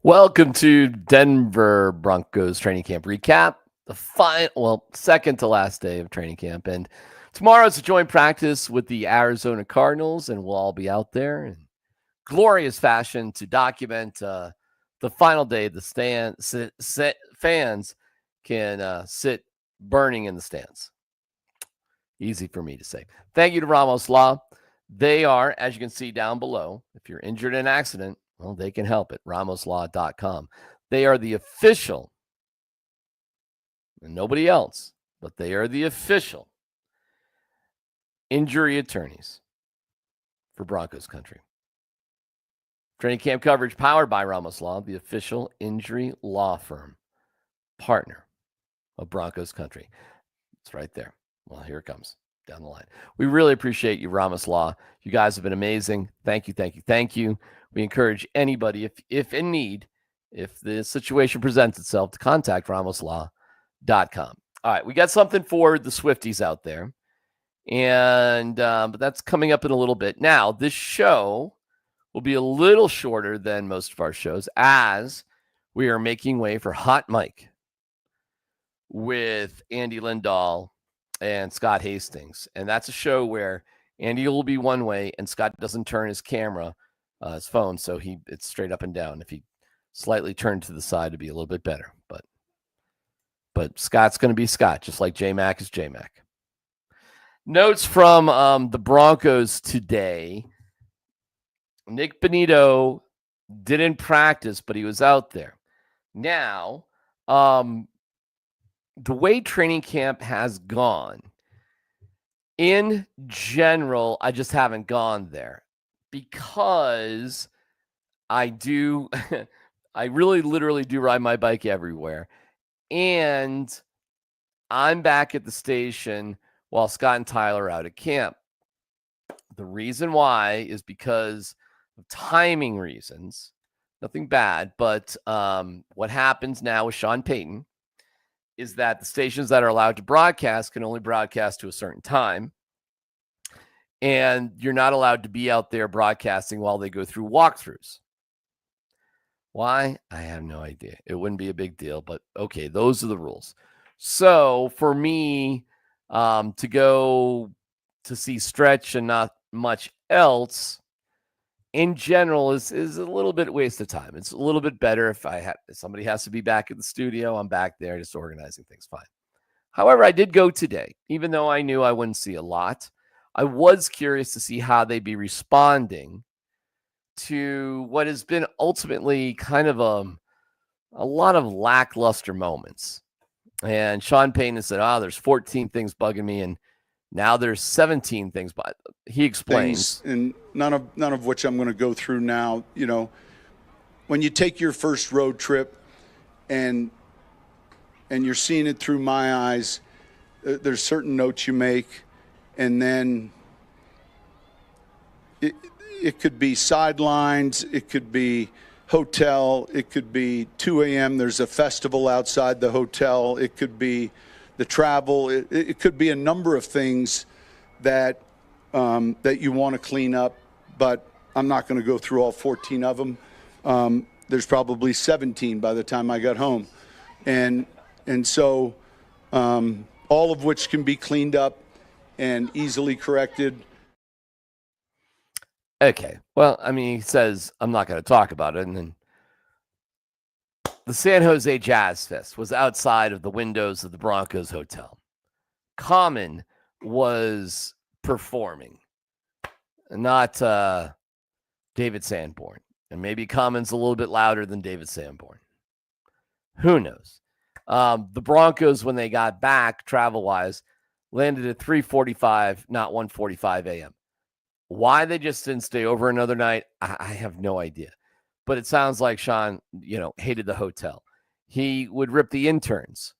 Welcome to Denver Broncos training camp recap. Second to last day of training camp. And tomorrow's a joint practice with the Arizona Cardinals, and we'll all be out there in glorious fashion to document the final day. Fans can sit burning in the stands. Easy for me to say. Thank you to Ramos Law. They are, as you can see down below, if you're injured in an accident, well, they can help at ramoslaw.com. They are the official, and nobody else, but they are the official injury attorneys for Broncos country. Training camp coverage powered by Ramos Law, the official injury law firm, partner of Broncos country. It's right there. Well, here it comes down the line. We really appreciate you, Ramos Law. You guys have been amazing. Thank you, thank you, thank you. We encourage anybody, if in need, if the situation presents itself, to contact ramoslaw.com. All right, we got something for the Swifties out there, and but that's coming up in a little bit. Now, this show will be a little shorter than most of our shows, as we are making way for Hot Mike with Andy Lindahl and Scott Hastings. And that's a show where Andy will be one way and Scott doesn't turn his camera, his phone, so it's straight up and down. If he slightly turned to the side, it'd be a little bit better. But Scott's going to be Scott, just like DMac is DMac. Notes from the Broncos today. Nick Bonitto didn't practice, but he was out there. Now, the way training camp has gone, in general, I just haven't gone there because I really literally do ride my bike everywhere. And I'm back at the station while Scott and Tyler are out at camp. The reason why is because of timing reasons. Nothing bad, but what happens now with Sean Payton is that the stations that are allowed to broadcast can only broadcast to a certain time. And you're not allowed to be out there broadcasting while they go through walkthroughs. Why? I have no idea. It wouldn't be a big deal, but okay, those are the rules. So for me to go to see Stretch and not much else, in general, is a little bit waste of time. It's a little bit better if somebody has to be back at the studio. I'm back there just organizing things fine. However, I did go today, even though I knew I wouldn't see a lot. I was curious to see how they'd be responding to what has been ultimately kind of a lot of lackluster moments. And Sean Payton has said, there's 14 things bugging me, and now there's 17 things, but he explains. And none of which I'm going to go through now. You know, when you take your first road trip and you're seeing it through my eyes, there's certain notes you make, and then it could be sidelines, it could be hotel, it could be 2 a.m. There's a festival outside the hotel, it could be the travel, it could be a number of things that you want to clean up, but I'm not going to go through all 14 of them. There's probably 17 by the time I got home. And so all of which can be cleaned up and easily corrected. Okay. Well, I mean, he says, I'm not going to talk about it. And then the San Jose Jazz Fest was outside of the windows of the Broncos hotel. Common was performing, not David Sanborn. And maybe Common's a little bit louder than David Sanborn. Who knows? The Broncos, when they got back travel-wise, landed at 3:45, not 1:45 a.m. Why they just didn't stay over another night, I have no idea. But it sounds like Sean, hated the hotel. He would rip the interns.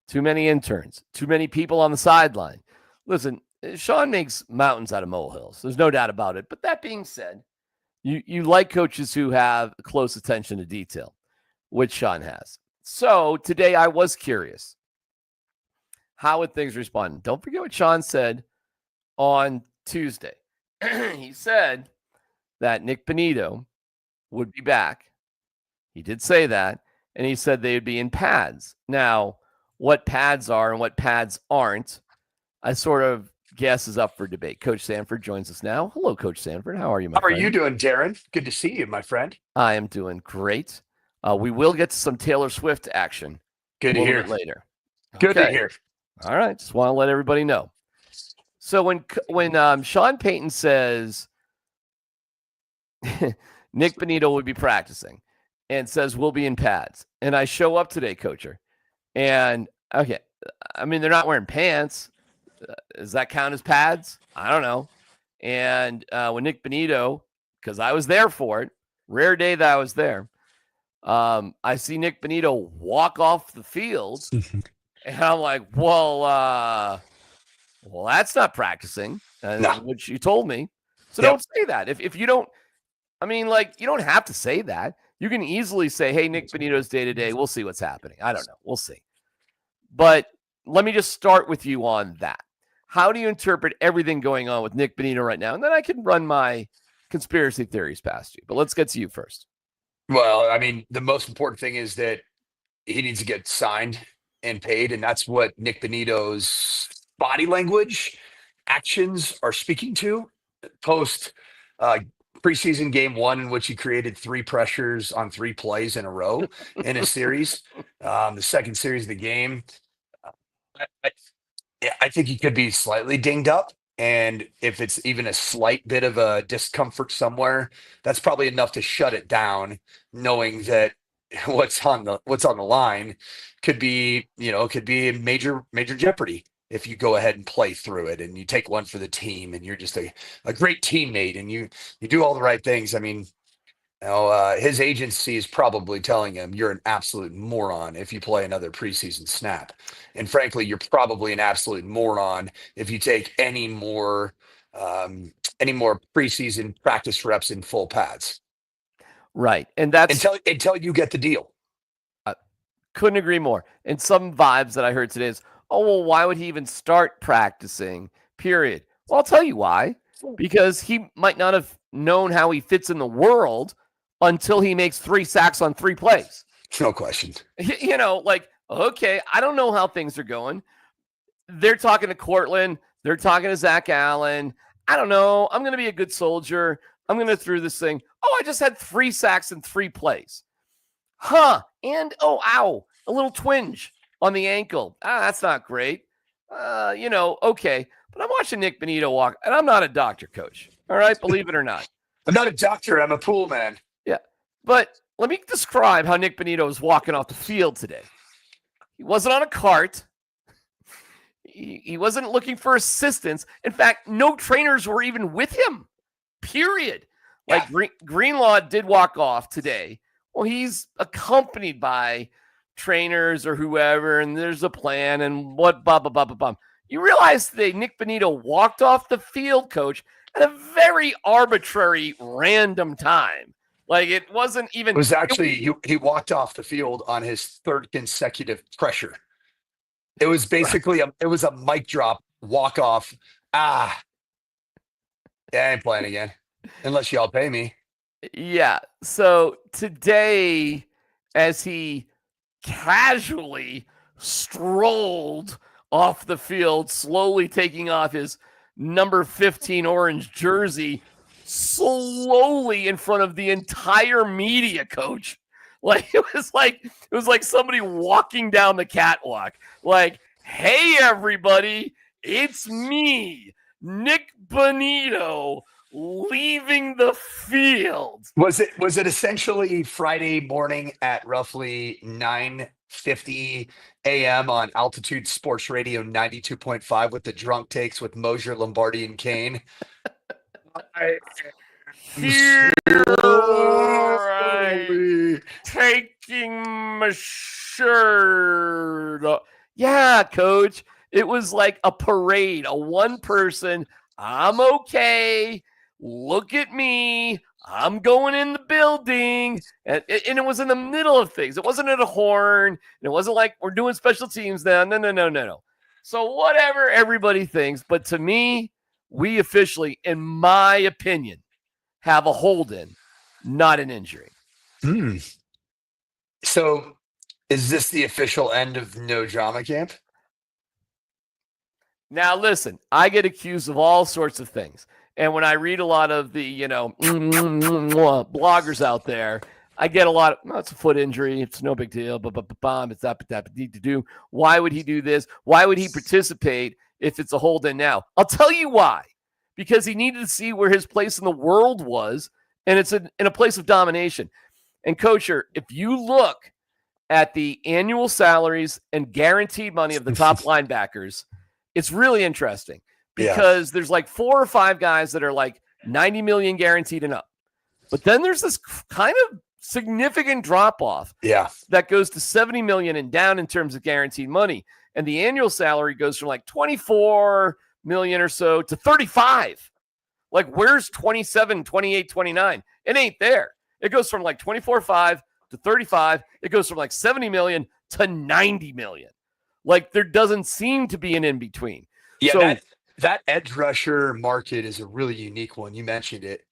Too many interns. Too many people on the sideline. Listen, Sean makes mountains out of molehills. There's no doubt about it. But that being said, you like coaches who have close attention to detail, which Sean has. So today I was curious. How would things respond? Don't forget what Sean said on Tuesday. He said that Nick Bonitto would be back He did say that, and he said they would be in pads. Now, what pads are and what pads aren't, I sort of guess is up for debate. Coach Sanford joins us now. Hello, Coach Sanford. How are you, my friend? How are you doing, Darren? Good to see you, my friend. I am doing great. We will get to some Taylor Swift action Good a to little hear. bit later. Good to Okay. hear. All right. Just want to let everybody know. So when Sean Payton says Nick Bonitto would be practicing and says we'll be in pads, and I show up today, Coacher, and okay, I mean they're not wearing pants. Does that count as pads? I don't know. And when Nick Bonitto, because I was there for it, rare day that I was there, I see Nick Bonitto walk off the field, and I'm like, well, that's not practicing, No. which you told me. So Yep. don't say that. If you don't, I mean, like, you don't have to say that. You can easily say, hey, Nick Bonitto's day-to-day. We'll see what's happening. I don't know. We'll see. But let me just start with you on that. How do you interpret everything going on with Nick Bonitto right now? And then I can run my conspiracy theories past you. But let's get to you first. Well, I mean, the most important thing is that he needs to get signed and paid, and that's what Nick Bonitto's body language, actions are speaking to. Post preseason game one, in which he created 3 pressures on 3 plays in a row in a series, the second series of the game. I think he could be slightly dinged up. And if it's even a slight bit of a discomfort somewhere, that's probably enough to shut it down, knowing that what's on the line could be in major jeopardy if you go ahead and play through it and you take one for the team and you're just a great teammate and you do all the right things. I mean, his agency is probably telling him you're an absolute moron if you play another preseason snap. And frankly, you're probably an absolute moron if you take any more preseason practice reps in full pads. Right. And that's until you get the deal. Couldn't agree more. And some vibes that I heard today is, oh, well, why would he even start practicing? Period. Well, I'll tell you why. Because he might not have known how he fits in the world until he makes 3 sacks on 3 plays. No question. You know, like, okay, I don't know how things are going. They're talking to Cortland. They're talking to Zach Allen. I don't know. I'm going to be a good soldier. I'm going to through this thing. Oh, I just had 3 sacks in 3 plays. Huh. And, oh, ow, a little twinge on the ankle. That's not great. Okay. But I'm watching Nick Bonitto walk, and I'm not a doctor, Coach. All right? Believe it or not. I'm not a doctor. I'm a pool man. Yeah. But let me describe how Nick Bonitto was walking off the field today. He wasn't on a cart. He wasn't looking for assistance. In fact, no trainers were even with him, period. Like, Greenlaw did walk off today. Well, he's accompanied by trainers or whoever, and there's a plan and what, blah, blah, blah, blah, blah. You realize today Nick Bonitto walked off the field, Coach, at a very arbitrary, random time. Like, it wasn't even... It was actually, he walked off the field on his 3rd consecutive pressure. It was basically, it was a mic drop, walk off. Yeah, I ain't playing again, unless y'all pay me. Yeah. So today, as he casually strolled off the field, slowly taking off his number 15 orange jersey, slowly in front of the entire media, Coach. Like, it was like somebody walking down the catwalk. Like, hey, everybody, it's me, Nick Bonitto, leaving the field. Was it essentially Friday morning at roughly 9:50 a.m. on Altitude Sports Radio 92.5 with the drunk takes with Mosier, Lombardi, and Kane? Taking my shirt off. Yeah, Coach. It was like a parade, a one person, I'm okay. Look at me. I'm going in the building. And it was in the middle of things. It wasn't at a horn. And it wasn't like we're doing special teams now. No. So whatever everybody thinks. But to me, we officially, in my opinion, have a hold-in, not an injury. So is this the official end of no drama camp? Now, listen, I get accused of all sorts of things. And when I read a lot of the, bloggers out there, I get a lot of, it's a foot injury. It's no big deal. It's that. Why would he do this? Why would he participate if it's a hold in now? I'll tell you why. Because he needed to see where his place in the world was, and it's in a place of domination. And, Coacher, if you look at the annual salaries and guaranteed money of the top linebackers, it's really interesting because there's like 4 or 5 guys that are like 90 million guaranteed and up. But then there's this kind of significant drop off that goes to 70 million and down in terms of guaranteed money. And the annual salary goes from like 24 million or so to 35. Like, where's 27, 28, 29? It ain't there. It goes from like 24.5 to 35. It goes from like 70 million to 90 million. Like, there doesn't seem to be an in-between. Yeah, so, that edge rusher market is a really unique one. You mentioned it.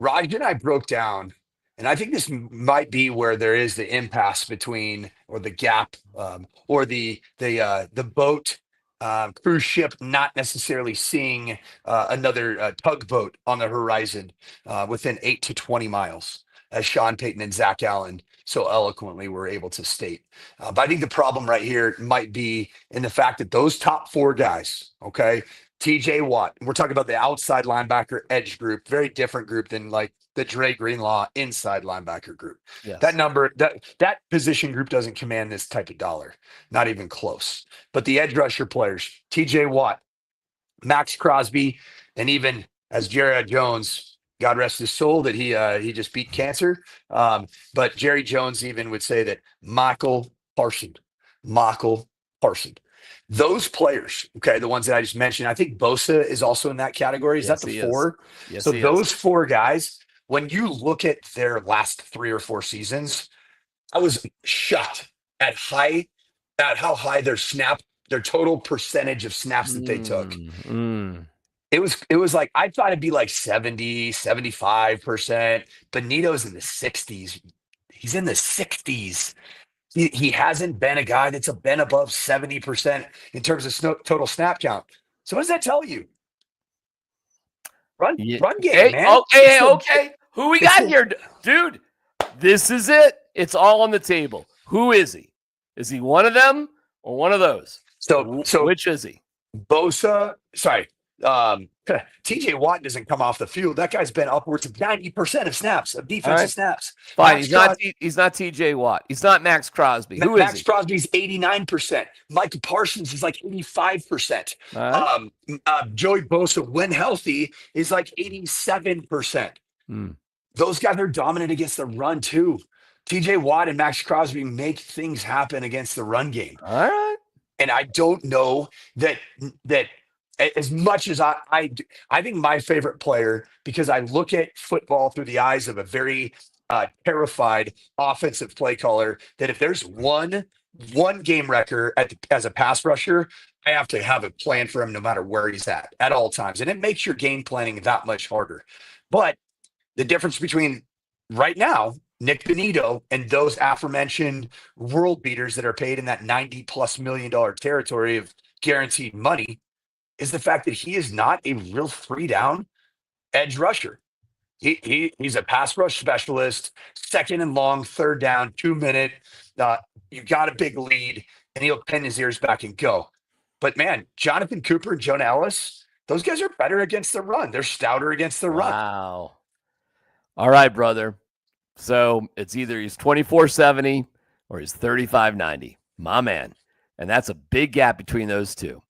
Raj and I broke down, and I think this might be where there is the impasse between, or the gap, or the boat cruise ship not necessarily seeing another tugboat on the horizon within 8 to 20 miles, as Sean Payton and Zach Allen so eloquently were able to state. But I think the problem right here might be in the fact that those top 4 guys, okay, TJ Watt, we're talking about the outside linebacker edge group, very different group than like the Dre Greenlaw inside linebacker group. yes. That position group doesn't command this type of dollar, not even close. But the edge rusher players, TJ Watt, Max Crosby, and even as Jerry Jones, God rest his soul, that he just beat cancer. But Jerry Jones even would say that Michael Parson, those players, okay, the ones that I just mentioned, I think Bosa is also in that category. Is that the 4? Yes, so those 4 guys, when you look at their last 3 or 4 seasons, I was shocked at how high their total percentage of snaps that they took. It was like, I thought it'd be like 70, 75%. Bonitto's in the 60s. He's in the 60s. He hasn't been a guy that's been above 70% in terms of total snap count. So what does that tell you? Run game, man. Okay. Who we got here? Dude, this is it. It's all on the table. Who is he? Is he one of them or one of those? So which is he? Bosa, TJ Watt doesn't come off the field. That guy's been upwards of 90% of snaps, of defensive snaps. Fine. He's not TJ Watt. He's not Max Crosby. Who is he? Max Crosby's 89%. Micah Parsons is like 85%. Joey Bosa, when healthy, is like 87%. Those guys are dominant against the run too. TJ Watt and Max Crosby make things happen against the run game. All right. And I don't know that as much as I think my favorite player, because I look at football through the eyes of a very terrified offensive play caller, that if there's one game wrecker as a pass rusher, I have to have a plan for him no matter where he's at all times. And it makes your game planning that much harder. But the difference between right now, Nick Bonitto, and those aforementioned world beaters that are paid in that $90+ million territory of guaranteed money is the fact that he is not a real 3-down edge rusher. He's a pass rush specialist, 2nd and long, 3rd down, 2-minute. You've got a big lead, and he'll pin his ears back and go. But man, Jonathan Cooper and Jonah Ellis, those guys are better against the run. They're stouter against the run. Wow. All right, brother. So it's either he's 24.70 or he's 35.90. My man. And that's a big gap between those two.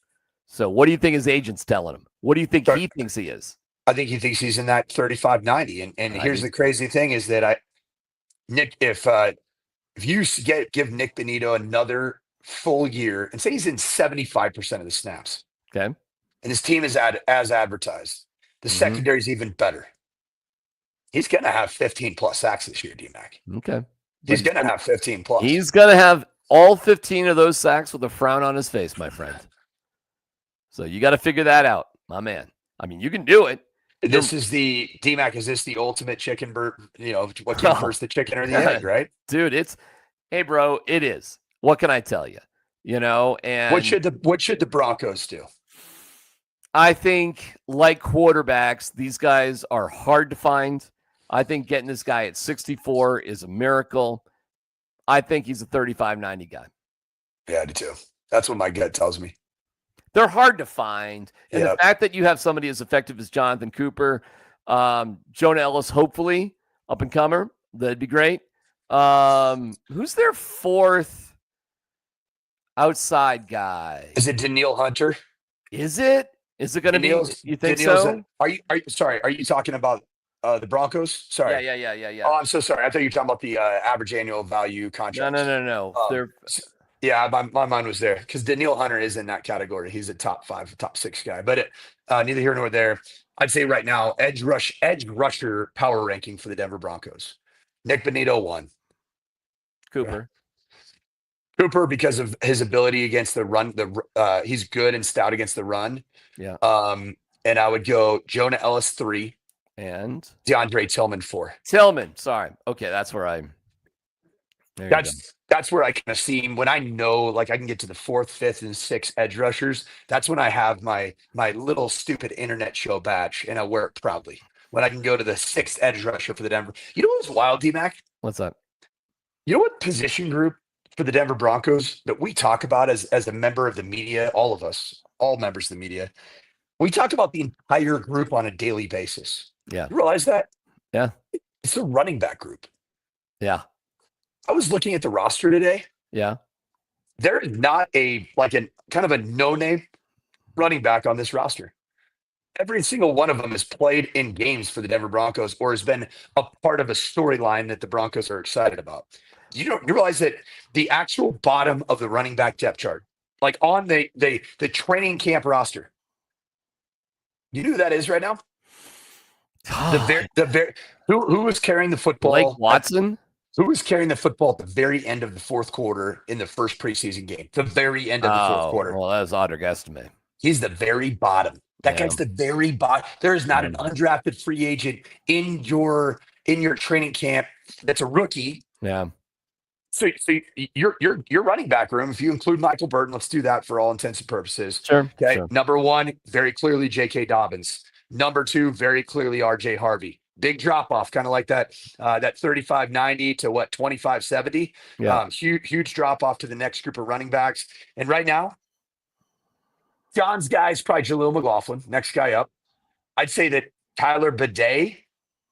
So what do you think his agent's telling him? What do you think he thinks he is? I think he thinks he's in that 35.90. And here's the crazy thing is that if you give Nick Bonitto another full year and say he's in 75% of the snaps. Okay. And his team is as advertised. The secondary is even better. He's going to have 15+ sacks this year, DMac. Okay. He's going to have 15+. He's going to have all 15 of those sacks with a frown on his face, my friend. So you got to figure that out, my man. I mean, you can do it. This is the DMac. Is this the ultimate chicken bird? What came first, the chicken or the egg, right? Dude, Hey, bro, it is. What can I tell you? And What should the Broncos do? I think, like quarterbacks, these guys are hard to find. I think getting this guy at 64 is a miracle. I think he's a 35-90 guy. Yeah, I do too. That's what my gut tells me. They're hard to find. And Yep. the fact that you have somebody as effective as Jonathan Cooper, Jonah Ellis, hopefully, up and comer, that'd be great. Who's their fourth outside guy? Is it Daniil Hunter? Is it? Is it going to be? You think Daniil's so? Are you talking about the Broncos? Sorry. Yeah. Oh, I'm so sorry. I thought you were talking about the average annual value contract. No. Yeah, my mind was there because Daniil Hunter is in that category. He's a top 5, top 6 guy. But neither here nor there. I'd say right now, edge rusher power ranking for the Denver Broncos. Nick Bonitto 1. Cooper, because of his ability against the run, he's good and stout against the run. Yeah. And I would go Jonah Ellis 3 and DeAndre Tillman 4. Tillman, sorry. Okay, that's where I'm. That's where I kind of see him when I know, like I can get to the 4th, 5th, and 6th edge rushers. That's when I have my little stupid internet show badge, and I wear it proudly. When I can go to the 6th edge rusher for the Denver. You know what's wild, DMac? What's that? You know what position group for the Denver Broncos that we talk about as a member of the media, all of us, all members of the media, we talk about the entire group on a daily basis. Yeah. You realize that? Yeah. It's the running back group. Yeah. I was looking at the roster today. Yeah. There is not a kind of a no-name running back on this roster. Every single one of them has played in games for the Denver Broncos or has been a part of a storyline that the Broncos are excited about. You realize that the actual bottom of the running back depth chart, like on the training camp roster, you know who that is right now? Who was carrying the football? Blake Watson. Who was carrying the football at the very end of the 4th quarter in the first preseason game? The very end of the 4th quarter. Well, that was Audric Estime. He's the very bottom. That guy's the very bottom. There is not an undrafted free agent in your training camp that's a rookie. Yeah. So your running back room, if you include Michael Burton, let's do that for all intents and purposes. Sure. Okay. Sure. Number 1, very clearly J.K. Dobbins. Number 2, very clearly R.J. Harvey. Big drop off, kind of like that 35-90 to 25-70. Yeah. Huge drop off to the next group of running backs. And right now, John's guy is probably Jaleel McLaughlin, next guy up. I'd say that Tyler Bidet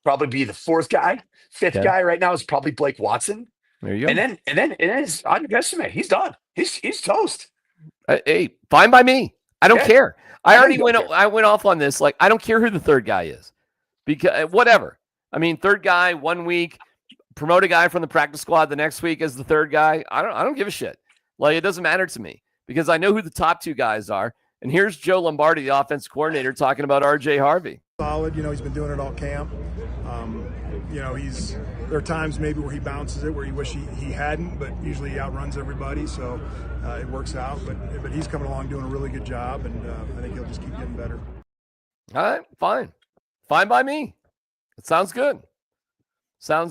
probably be the 4th guy. 5th guy right now is probably Blake Watson. There you go. And then it is Audric Estime. He's done. He's toast. Hey, fine by me. I don't care. I went off on this. Like, I don't care who the 3rd guy is. Because whatever. I mean, 3rd guy 1 week, promote a guy from the practice squad the next week as the 3rd guy. I don't give a shit. Like, it doesn't matter to me because I know who the top 2 guys are. And here's Joe Lombardi, the offense coordinator, talking about R.J. Harvey. Solid. He's been doing it all camp. There are times maybe where he bounces it where you wish he hadn't, but usually he outruns everybody, so it works out. But he's coming along doing a really good job, and I think he'll just keep getting better. All right, fine by me. It sounds good. So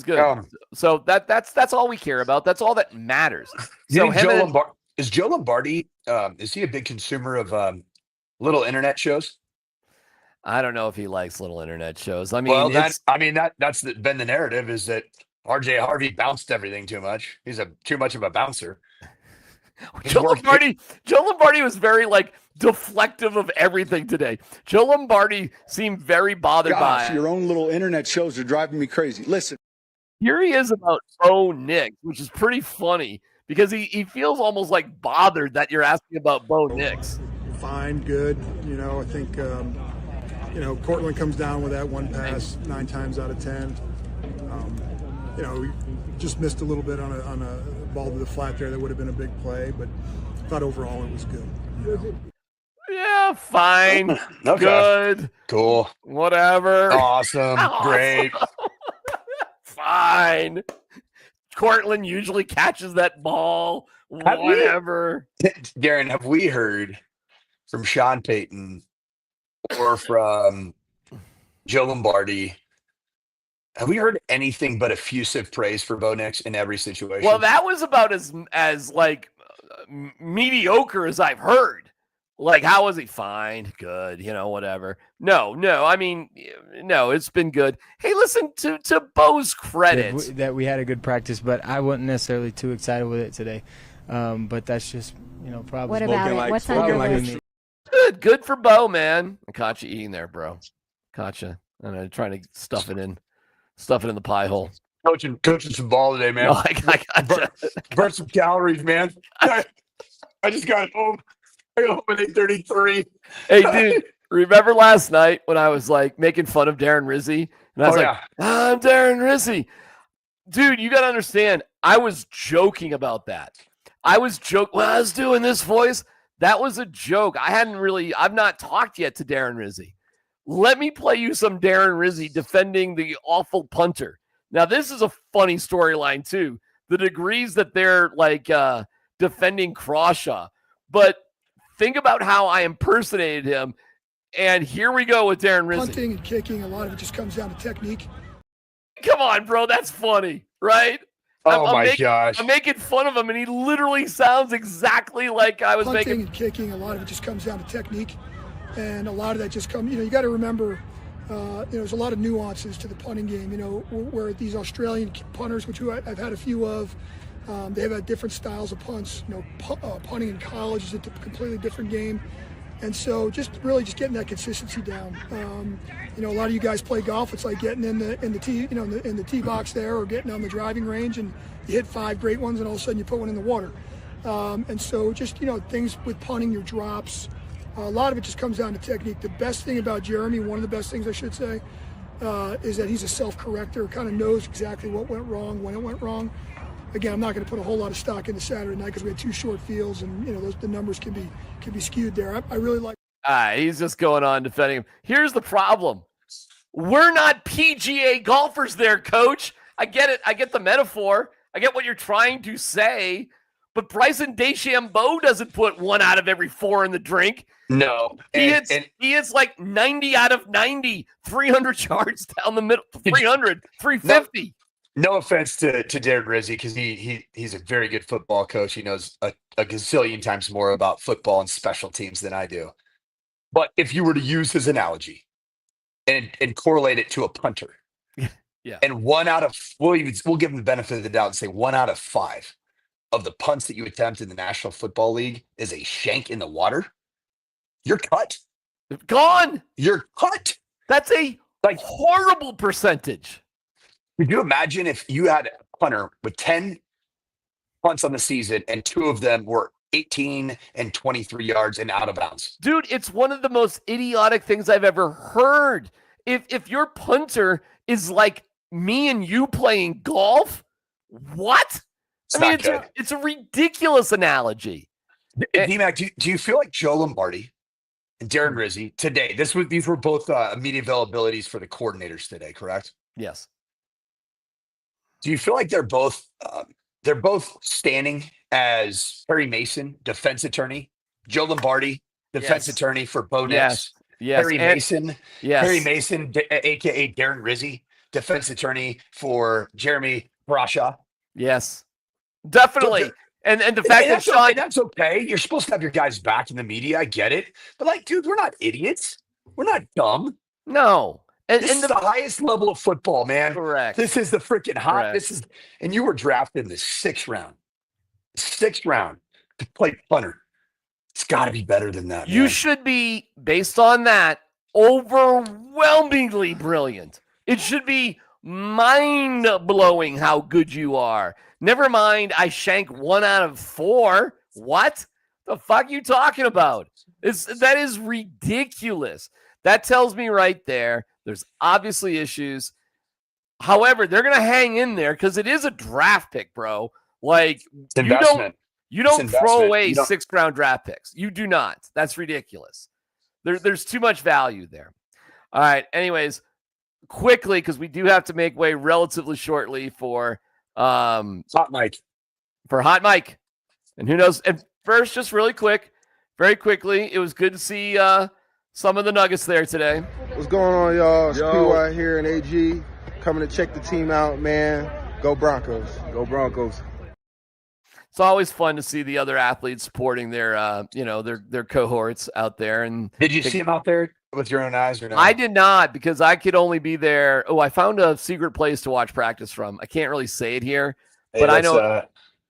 that's all we care about. That's all that matters. So is Joe Lombardi? Is he a big consumer of little internet shows? I don't know if he likes little internet shows. I mean, well, that's been the narrative is that R.J. Harvey bounced everything too much. He's too much of a bouncer. Joe Lombardi was very deflective of everything today. Joe Lombardi seemed very bothered by it. Your own little internet shows are driving me crazy. Listen, here he is about Bo Nix, which is pretty funny because he feels almost like bothered that you're asking about Bo Nix. Fine, good. I think Cortland comes down with that one pass 9 times out of 10. We just missed a little bit on a ball to the flat there that would have been a big play, but I thought overall it was good. Yeah, fine. Okay. Good. Cool. Whatever. Awesome. Great. Fine. Cortland usually catches that ball. Whatever. Darren, have we heard from Sean Payton or from Joe Lombardi Have we heard anything but effusive praise for Bo Nix in every situation? Well, that was about as like mediocre as I've heard. Like, how was he? Fine, good, whatever. No, I mean, no, it's been good. Hey, listen, to Bo's credit, that we had a good practice, but I wasn't necessarily too excited with it today. But that's just, probably. What about it? What's on your list? Good for Bo, man. I caught you eating there, bro. Caught you. And I'm trying to stuff it in the pie hole. Coaching some ball today, man. No, I gotcha. Burn some calories, man. I just got home. I got home at 8:33. Hey, dude, remember last night when I was like making fun of Darren Rizzi? And I was I'm Darren Rizzi. Dude, you got to understand, I was joking about that. I was when I was doing this voice, that was a joke. I've not talked yet to Darren Rizzi. Let me play you some Darren Rizzi defending the awful punter. Now, this is a funny storyline, too. The degrees that they're like defending Crawshaw. But think about how I impersonated him. And here we go with Darren Rizzi. Punting and kicking, a lot of it just comes down to technique. Come on, bro. That's funny, right? Gosh. I'm making fun of him, and he literally sounds exactly like I was Punting and kicking, a lot of it just comes down to technique. And a lot of that just comes, you got to remember, there's a lot of nuances to the punting game, where these Australian punters, which I've had a few of, they have had different styles of punts. Punting in college is a completely different game. And so just getting that consistency down. A lot of you guys play golf. It's like getting in the tee box there, or getting on the driving range, and you hit 5 great ones, and all of a sudden you put one in the water. And so just things with punting, your drops. A lot of it just comes down to technique. The best thing about Jeremy, one of the best things I should say, is that he's a self-corrector. Kind of knows exactly what went wrong, when it went wrong. Again, I'm not going to put a whole lot of stock into Saturday night because we had 2 short fields, and the numbers can be skewed there. I really like. He's just going on defending him. Here's the problem: we're not PGA golfers, there, Coach. I get it. I get the metaphor. I get what you're trying to say. But Bryson DeChambeau doesn't put 1 out of every 4 in the drink. No. He hits like 90 out of 90, 300 yards down the middle, 300, 350. No offense to Darren Rizzi, because he's a very good football coach. He knows a gazillion times more about football and special teams than I do. But if you were to use his analogy and correlate it to a punter, yeah, and we'll give him the benefit of the doubt and say 1 out of 5 of the punts that you attempt in the National Football League is a shank in the water, you're cut. Gone. You're cut. That's a horrible percentage. Could you imagine if you had a punter with 10 punts on the season and 2 of them were 18 and 23 yards and out of bounds? Dude, it's one of the most idiotic things I've ever heard. If your punter is like me and you playing golf, what? It's a ridiculous analogy. DMac, do you feel like Joe Lombardi and Darren Rizzi today? These were both immediate availabilities for the coordinators today, correct? Yes. Do you feel like they're both standing as Perry Mason, defense attorney, Joe Lombardi, defense attorney for Bo Nix, Perry Mason, aka Darren Rizzi, defense attorney for Jeremy Crawshaw? Yes, definitely. And the fact that Sean, that's okay. You're supposed to have your guys back in the media. I get it, but dude, we're not idiots. We're not dumb. No. This is the highest level of football, man. Correct. This is the freaking hot. And you were drafted in the 6th round. 6th round to play punter. It's got to be better than that. You should be, based on that, overwhelmingly brilliant. It should be mind-blowing how good you are. Never mind, I shank 1 out of 4. What the fuck are you talking about? That is ridiculous. That tells me right there, there's obviously issues. However, they're going to hang in there because it is a draft pick, bro. Like, you don't throw away 6th round draft picks. You do not. That's ridiculous. There's too much value there. All right. Anyways, quickly, because we do have to make way relatively shortly for Hot Mike. For Hot Mike. And who knows? And first, just really quick, very quickly, it was good to see some of the Nuggets there today. What's going on, y'all? It's PY here in AG. coming to check the team out, man. Go Broncos. Go Broncos. It's always fun to see the other athletes supporting their cohorts out there. And did you see them out there with your own eyes or no? I did not, because I could only be there. Oh, I found a secret place to watch practice from. I can't really say it here, but I know.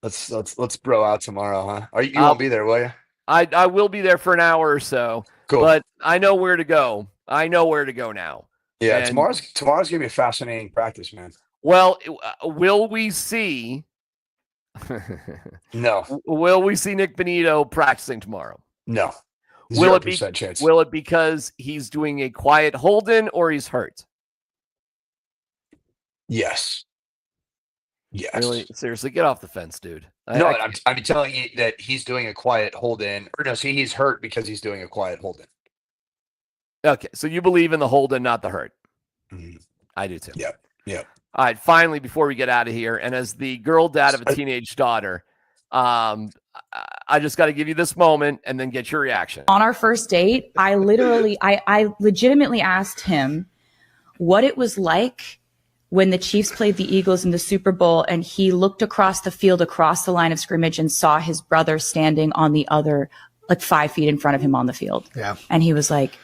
Let's bro out tomorrow, huh? You won't be there, will you? I will be there for an hour or so. Cool. But I know where to go. I know where to go now. Yeah, tomorrow's gonna be a fascinating practice, man. Well, will we see? No. Will we see Nick Bonitto practicing tomorrow? No. 0% chance. Will it because he's doing a quiet hold-in or he's hurt? Yes. Really? Seriously, get off the fence, dude. I'm telling you that he's doing a quiet hold-in. Or no, see, he's hurt because he's doing a quiet hold-in. Okay, so you believe in the hold-in, not the hurt. Mm-hmm. I do too. Yeah. All right, finally, before we get out of here, and as the girl dad of a teenage daughter, I just got to give you this moment and then get your reaction. On our first date, I legitimately asked him what it was like when the Chiefs played the Eagles in the Super Bowl and he looked across the field, across the line of scrimmage, and saw his brother standing on the other, like 5 feet in front of him on the field. Yeah. And he was like,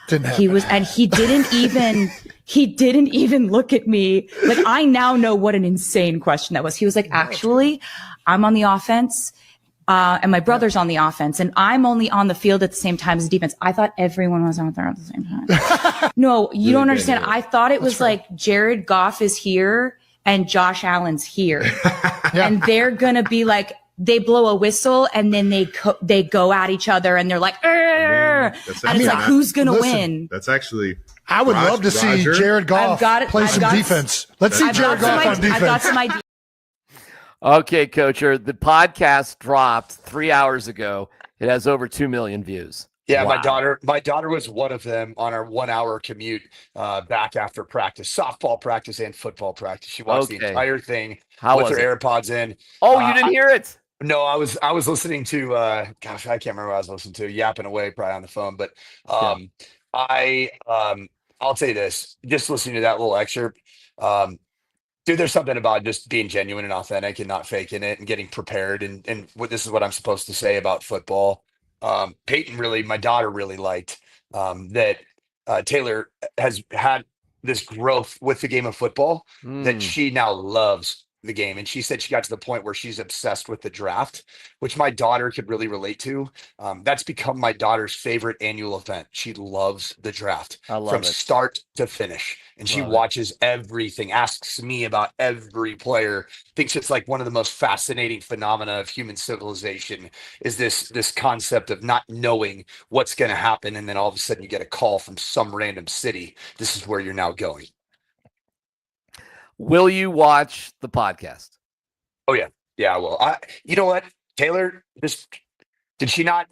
he didn't even look at me. Like, I now know what an insane question that was. He was like, actually, I'm on the offense. And my brother's on the offense, and I'm only on the field at the same time as defense. I thought everyone was out there at the same time. No, you don't understand. I thought it was like Jared Goff is here and Josh Allen's here. And they're going to be like, they blow a whistle and then they go at each other and they're like, and it's like, who's going to win? That's actually, I would love to see Jared Goff play some defense. Let's see Jared Goff on defense. I've got some ideas. Okay, Coacher, the podcast dropped 3 hours ago. It has over 2 million views. Yeah, wow. My daughter was one of them on our 1 hour commute back after practice, softball practice and football practice. She watched the entire thing with her AirPods in. Oh, you didn't hear it? No, I was listening to gosh, I can't remember what I was listening to, yapping away probably on the phone. But I'll say this, just listening to that little excerpt, dude, there's something about just being genuine and authentic and not faking it and getting prepared. And this is what I'm supposed to say about football. My daughter really liked that Taylor has had this growth with the game of football that she now loves the game. And she said she got to the point where she's obsessed with the draft, which my daughter could really relate to. That's become my daughter's favorite annual event. She loves the draft from start to finish. And she watches everything, asks me about every player, thinks it's like one of the most fascinating phenomena of human civilization is this concept of not knowing what's going to happen. And then all of a sudden you get a call from some random city. This is where you're now going. Will you watch the podcast? Oh, yeah. Yeah, I will. You know what? Taylor, did she not?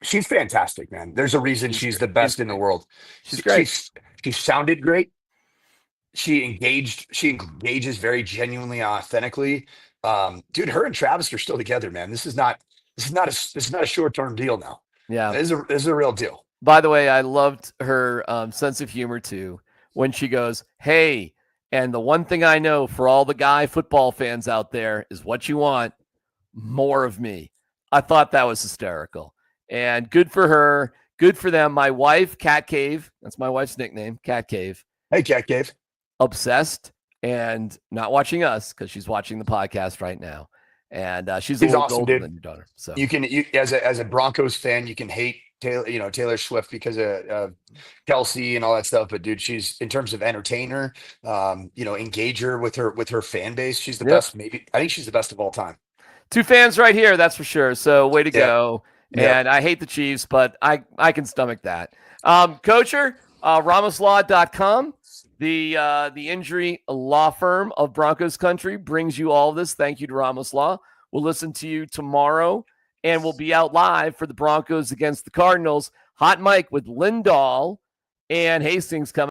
She's fantastic, man. There's a reason she's the best in the world. She's great. She sounded great. She engages very genuinely, authentically. Dude, her and Travis are still together, man. This is not a short-term deal now. Yeah. This is a real deal. By the way, I loved her sense of humor too when she goes, "Hey, and the one thing I know for all the guy football fans out there is what you want, more of me." I thought that was hysterical. And good for her. Good for them. My wife, Cat Cave, that's my wife's nickname, Cat Cave. Hey, Cat Cave. Obsessed and not watching us because she's watching the podcast right now. And she's a little awesome, older dude. than your daughter. So you as a Broncos fan, you can hate Taylor Swift because of Kelsey and all that stuff. But dude, she's, in terms of entertainer, engager with her fan base, she's the best. Maybe I think she's the best of all time. 2 fans right here, that's for sure. So way to go. And I hate the Chiefs, but I can stomach that. Coacher, RamosLaw.com, the injury law firm of Broncos country, brings you all this. Thank you to Ramos Law. We'll listen to you tomorrow, and we'll be out live for the Broncos against the Cardinals. Hot mic with Lindahl and Hastings coming.